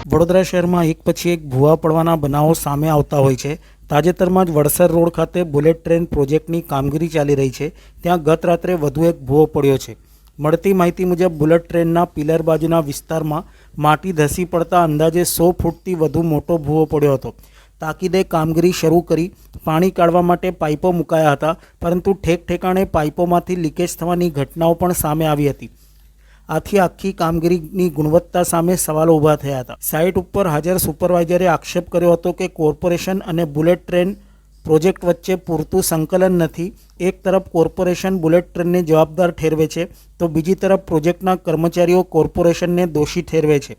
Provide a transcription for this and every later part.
વડોદરા શહેરમાં એક પછી એક ભૂવા પડવાના બનાવો સામે આવતા હોય છે। તાજેતરમાં જ વડસર રોડ ખાતે બુલેટ ટ્રેન પ્રોજેક્ટની કામગીરી ચાલી રહી છે। ત્યાં ગત રાત્રે વધુ એક ભૂવો પડ્યો છે। મળતી માહિતી મુજબ બુલેટ ટ્રેનના પિલર બાજુના વિસ્તારમાં માટી ધસી પડતા અંદાજે 100 ફૂટથી વધુ મોટો ભૂવો પડ્યો હતો। તાકીદે કામગીરી શરૂ કરી પાણી કાઢવા માટે પાઇપો મુકાયા હતા, પરંતુ ઠેક ઠેકાણે પાઇપોમાંથી લીકેજ થવાની ઘટનાઓ પણ સામે આવી હતી। આથી આખી કામગીરીની ગુણવત્તા સામે સવાલો ઊભા થયા હતા। સાઇટ ઉપર હાજર સુપરવાઇઝરે આક્ષેપ કર્યો હતો કે કોર્પોરેશન અને બુલેટ ટ્રેન પ્રોજેક્ટ વચ્ચે પૂરતું સંકલન નથી। એક તરફ કોર્પોરેશન બુલેટ ટ્રેનને જવાબદાર ઠેરવે છે, તો બીજી તરફ પ્રોજેક્ટના કર્મચારીઓ કોર્પોરેશનને દોષી ઠેરવે છે।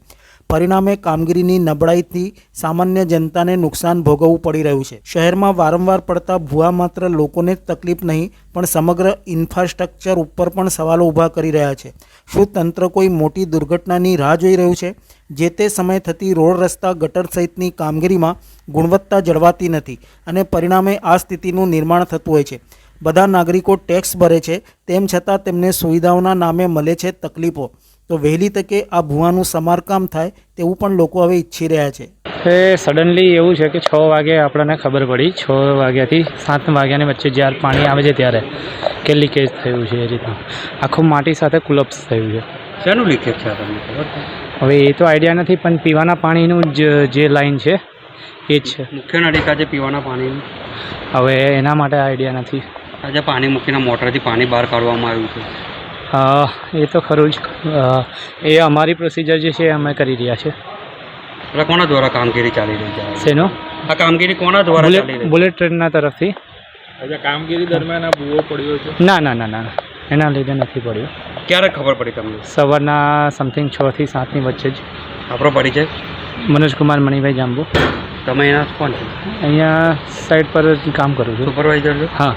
પરિણામે કામગીરીની નબળાઈથી સામાન્ય જનતાને નુકસાન ભોગવવું પડી રહ્યું છે। શહેરમાં વારંવાર પડતા ભૂવા માત્ર લોકોને જ તકલીફ નહીં, પણ સમગ્ર ઇન્ફ્રાસ્ટ્રક્ચર ઉપર પણ સવાલો ઊભા કરી રહ્યા છે। શું તંત્ર કોઈ મોટી દુર્ઘટનાની રાહ જોઈ રહ્યું છે? જે તે સમયે થતી રોડ રસ્તા ગટર સહિતની કામગીરીમાં ગુણવત્તા જળવાતી નથી અને પરિણામે આ સ્થિતિનું નિર્માણ થતું હોય છે। બધા નાગરિકો ટેક્સ ભરે છે, તેમ છતાં તેમને સુવિધાઓના નામે મળે છે તકલીફો। તો વહેલી તકે આ ભૂવાનું સમારકામ થાય તેવું પણ લોકો હવે ઈચ્છી રહ્યા છે। એ સડનલી એવું છે કે 6 વાગે આપણને ખબર પડી, 6 વાગ્યાથી 7 વાગ્યાની વચ્ચે જ્યારે પાણી આવે છે ત્યારે કે લીકેજ થયું છે। એ રીતના આખું માટી સાથે કોલેપ્સ થયું છે। શેનું લીકેજ છે તમને ખબર છે? હવે એ તો આઈડિયા નથી, પણ પીવાના પાણીનું જે લાઈન છે એ જ છે। મુખ્ય નળિકા જે પીવાના પાણીનું, હવે એના માટે આઈડિયા નથી। આજે પાણી મૂકીને મોટરથી પાણી બહાર કાઢવામાં આવ્યું છે। એ તો ખરું જ। એ અમારી પ્રોસિજર જે છે એ અમે કરી રહ્યા છે। એટલે કોના દ્વારા કામગીરી ચાલી રહી છે? શેનો? આ કામગીરી કોના દ્વારા ચાલી રહી બુલેટ ટ્રેનના તરફથી। આજે કામગીરી દરમિયાન આ ભૂવો પડ્યો છે? ના ના ના ના, એના લીધે નથી પડ્યું। ક્યારે ખબર પડી તમને? સવારના સમથિંગ 6 થી 7ની વચ્ચે જ। આપણો પરિચય? મનોજકુમાર મણિભાઈ જાંબુ। તમે એના કોણ છો? અહીંયા સાઇટ પર જ કામ કરું છું। સુપરવાઇઝર છો? હા।